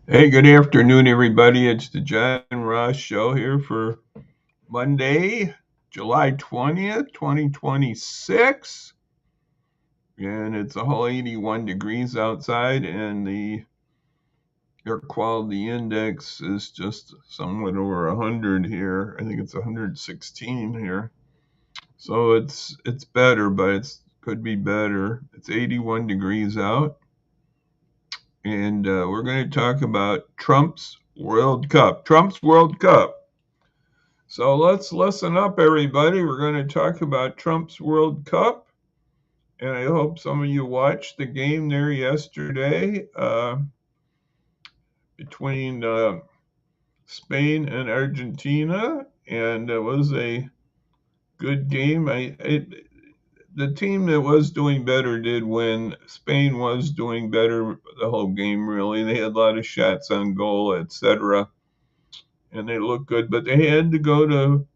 Hey, good afternoon, everybody. It's the John Ross Show here for Monday, July 20th, 2026. And it's a whole 81 degrees outside, and the air quality index is just somewhat over 100 here. I think it's 116 here. So it's better, but it could be better. It's 81 degrees out. And we're going to talk about Trump's World Cup. Trump's World Cup. So let's listen up, everybody. We're going to talk about Trump's World Cup. And I hope some of you watched the game there yesterday between Spain and Argentina. And it was a good game. The team that was doing better did win. Spain was doing better the whole game, really. They had a lot of shots on goal, etc. And they looked good, but they had to go to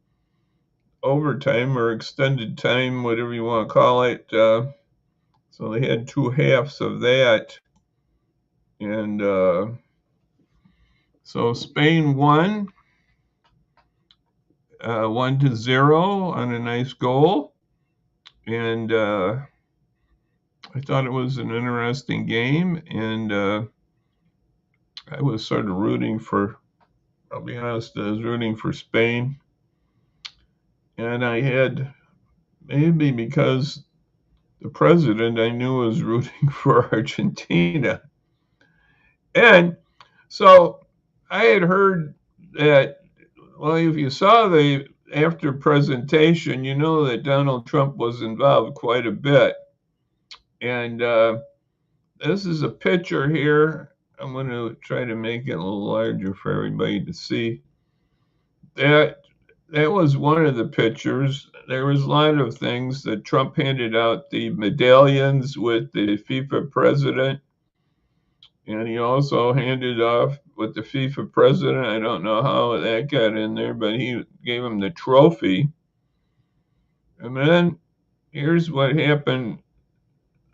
overtime or extended time, whatever you want to call it. So they had two halves of that. And so Spain won 1-0 on a nice goal. And I thought it was an interesting game. And I was sort of I'll be honest, I was rooting for Spain. And I had, maybe because the president I knew was rooting for Argentina. And so I had heard that, well, if you saw the after presentation, you know that Donald Trump was involved quite a bit. And this is a picture here. I'm going to try to make it a little larger for everybody to see. That that was one of the pictures. There was a lot of things that Trump handed out the medallions with the FIFA president, and he also handed off with the FIFA president. I don't know how that got in there, but he gave him the trophy. And then here's what happened.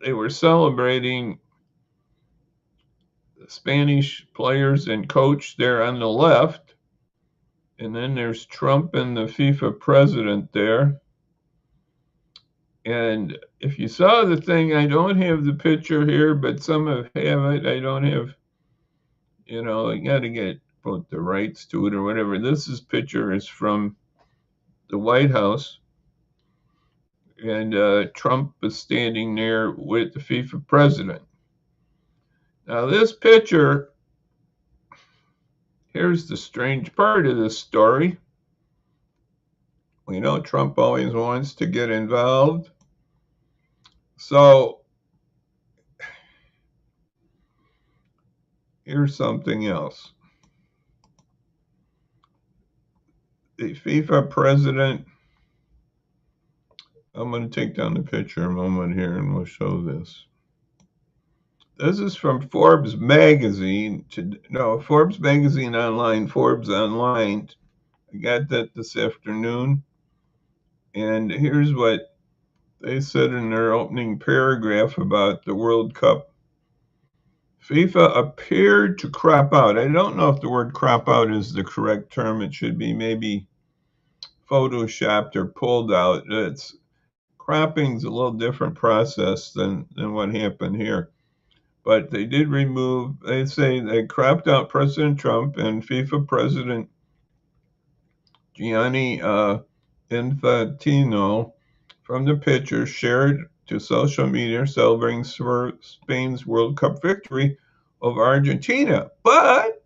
They were celebrating the Spanish players and coach there on the left. And then there's Trump and the FIFA president there. And if you saw the thing, I don't have the picture here, but some have it. I don't have, I got to get both the rights to it or whatever. Picture is from the White House, and Trump is standing there with the FIFA president. Now, this picture, here's the strange part of this story. We know Trump always wants to get involved. So, here's something else. The FIFA president, I'm going to take down the picture a moment here and we'll show this. This is from Forbes magazine. Forbes magazine online, Forbes online. I got that this afternoon. And here's what they said in their opening paragraph about the World Cup. FIFA appeared to crop out. I don't know if the word crop out is the correct term. It should be maybe photoshopped or pulled out. Cropping's a little different process than what happened here. But they did they say they cropped out President Trump and FIFA President Gianni Infantino from the picture shared to social media celebrating Spain's World Cup victory over Argentina. But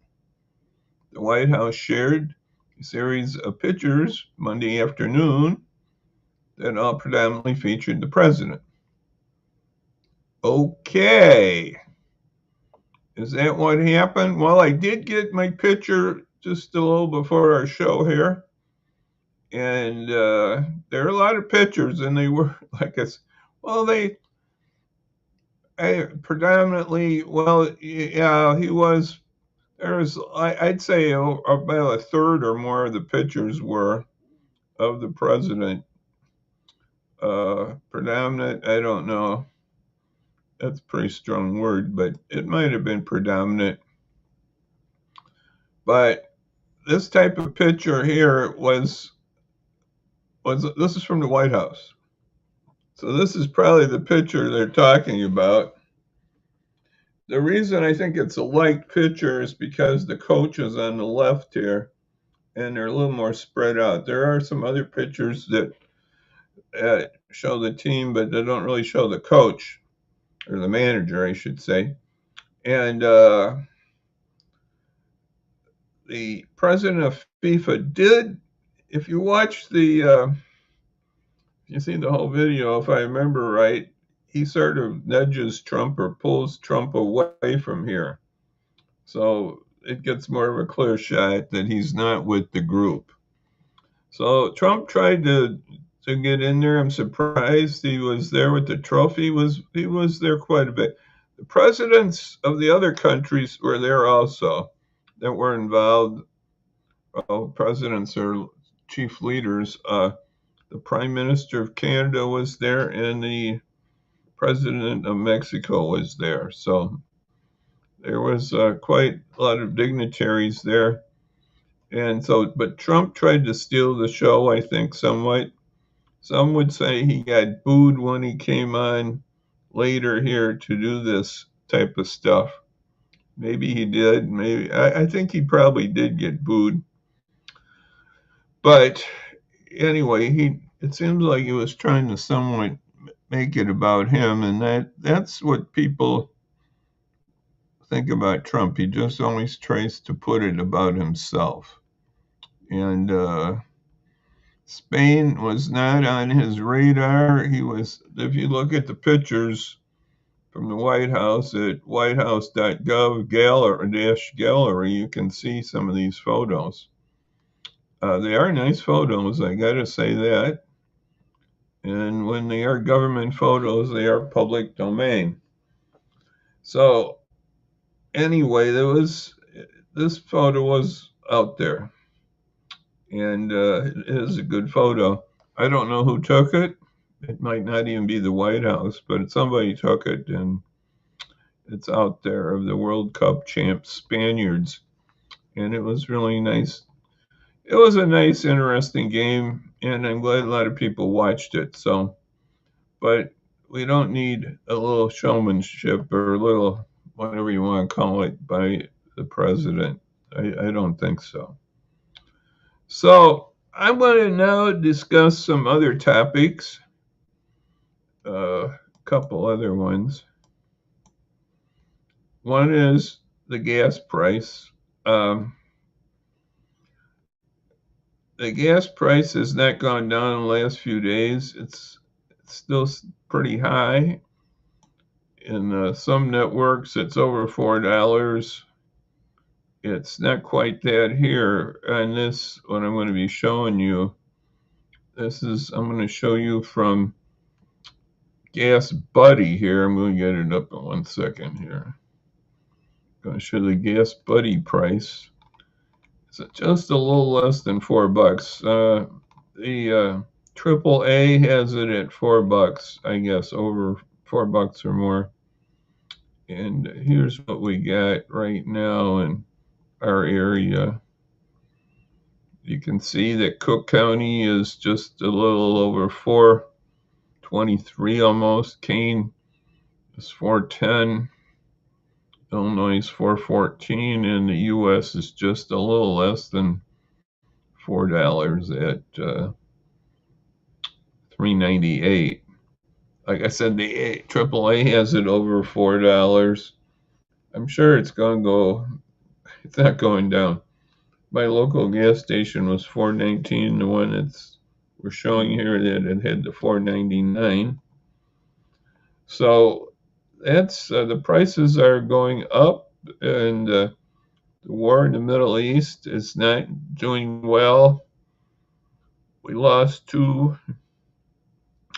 the White House shared a series of pictures Monday afternoon that all predominantly featured the president. Okay. Is that what happened? Well, I did get my picture just a little before our show here. And there are a lot of pictures, and they were like us. Well, predominantly, well, yeah, he was. I'd say about a third or more of the pictures were of the president. Predominant, I don't know. That's a pretty strong word, but it might have been predominant. But this type of picture here was this is from the White House. So this is probably the picture they're talking about. The reason I think it's a liked picture is because the coach is on the left here, and they're a little more spread out. There are some other pictures that show the team, but they don't really show the coach, or the manager, I should say. And the president of FIFA did, if you watch you see the whole video, if I remember right, he sort of nudges Trump or pulls Trump away from here. So it gets more of a clear shot that he's not with the group. So Trump tried to get in there. I'm surprised he was there with the trophy. He was there quite a bit. The presidents of the other countries were there also that were involved. Presidents or chief leaders. The Prime Minister of Canada was there, and the President of Mexico was there. So there was quite a lot of dignitaries there. And so, but Trump tried to steal the show, I think, somewhat. Some would say he got booed when he came on later here to do this type of stuff. Maybe he did. Maybe I think he probably did get booed. But anyway, it seems like he was trying to somewhat make it about him, and that's what people think about Trump. He just always tries to put it about himself. And Spain was not on his radar. If you look at the pictures from the White House at whitehouse.gov/gallery, you can see some of these photos. They are nice photos, I gotta say that. And when they are government photos, they are public domain. So anyway, this photo was out there, and it is a good photo. I don't know who took it. It might not even be the White House, but somebody took it, and it's out there of the World Cup champs Spaniards, and it was really nice. It was a nice, interesting game, and I'm glad a lot of people watched it. So, but we don't need a little showmanship or a little whatever you want to call it by the president. I don't think so. So I'm going to now discuss some other topics, a couple other ones. One is the gas price. The gas price has not gone down in the last few days. It's still pretty high. In some networks, it's over $4. It's not quite that here. And this, what I'm going to be showing you, I'm going to show you from Gas Buddy here. I'm going to get it up in 1 second here. I'm going to show the Gas Buddy price. It's just a little less than $4. The AAA has it at $4, I guess, over $4 or more. And here's what we got right now in our area. You can see that Cook County is just a little over 423 almost. Kane is 410. Illinois is 414, and the U.S. is just a little less than $4 at $3.98. Like I said, the AAA has it over $4. I'm sure it's going to go. It's not going down. My local gas station was $4.19. The one we're showing here that it had the $4.99. So that's the prices are going up, and the war in the Middle East is not doing well. We lost 2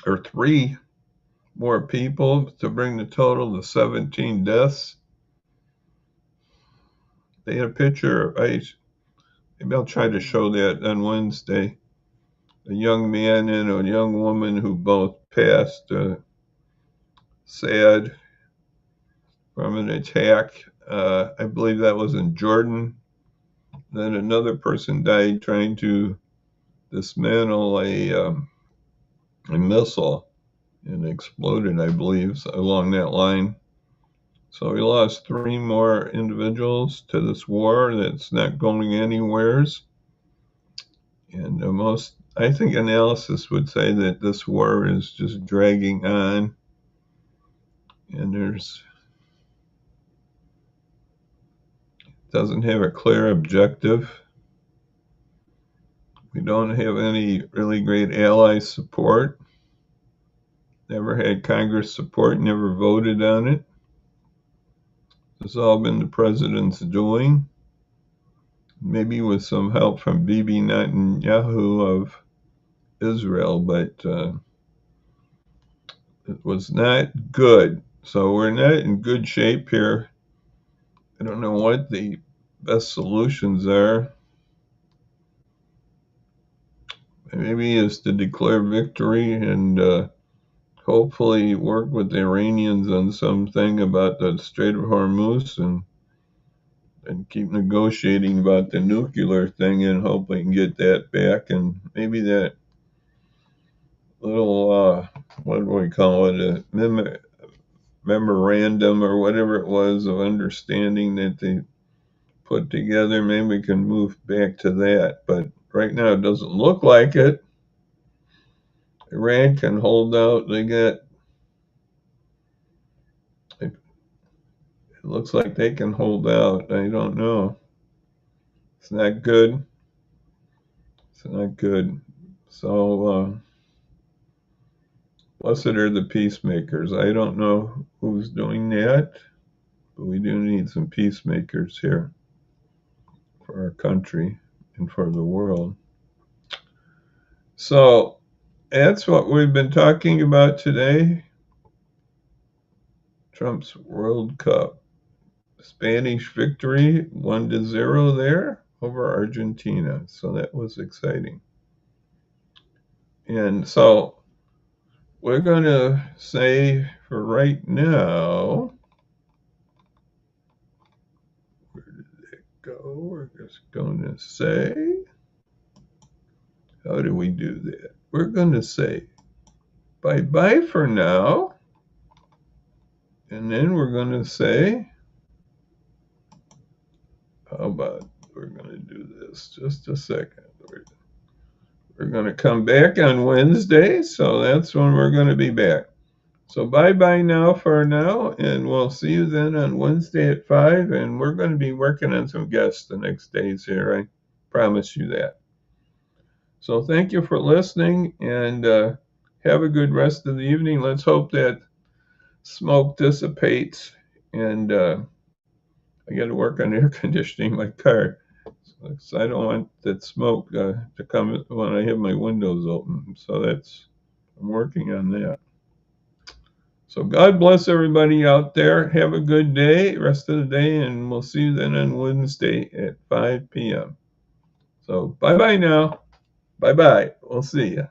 or 3 more people to bring the total to 17 deaths. They had a picture. Maybe I'll try to show that on Wednesday. A young man and a young woman who both passed. Sad from an attack. I believe that was in Jordan. Then another person died trying to dismantle a missile and exploded, I believe, along that line. So we lost 3 more individuals to this war that's not going anywheres. And most, I think, analysis would say that this war is just dragging on, and doesn't have a clear objective. We don't have any really great ally support. Never had Congress support, never voted on it. It's all been the president's doing, maybe with some help from Bibi Netanyahu of Israel, but it was not good. So we're not in good shape here. I don't know what the best solutions are. Maybe is to declare victory and hopefully work with the Iranians on something about the Strait of Hormuz and keep negotiating about the nuclear thing and hope we can get that back. And maybe that little, what do we call it, a memorandum or whatever it was of understanding that they put together, maybe we can move back to that. But right now it doesn't look like it. Iran can hold out. It looks like they can hold out. I don't know. It's not good. It's not good. So, blessed are the peacemakers. I don't know who's doing that, but we do need some peacemakers here for our country and for the world. So, that's what we've been talking about today. Trump's World Cup. Spanish victory 1-0 there over Argentina. So that was exciting. And so we're going to say for right now, where did it go? We're just going to say, how do we do that? We're going to say bye-bye for now. And then we're going to say, how about we're going to do this? Just a second. We're going to come back on Wednesday, so that's when we're going to be back. So bye-bye now for now, and we'll see you then on Wednesday at 5, and we're going to be working on some guests the next days here. I promise you that. So thank you for listening, and have a good rest of the evening. Let's hope that smoke dissipates, and I got to work on air conditioning my car. So I don't want that smoke to come when I have my windows open. So I'm working on that. So God bless everybody out there. Have a good day, rest of the day, and we'll see you then on Wednesday at 5 p.m. So bye-bye now. Bye-bye. We'll see you.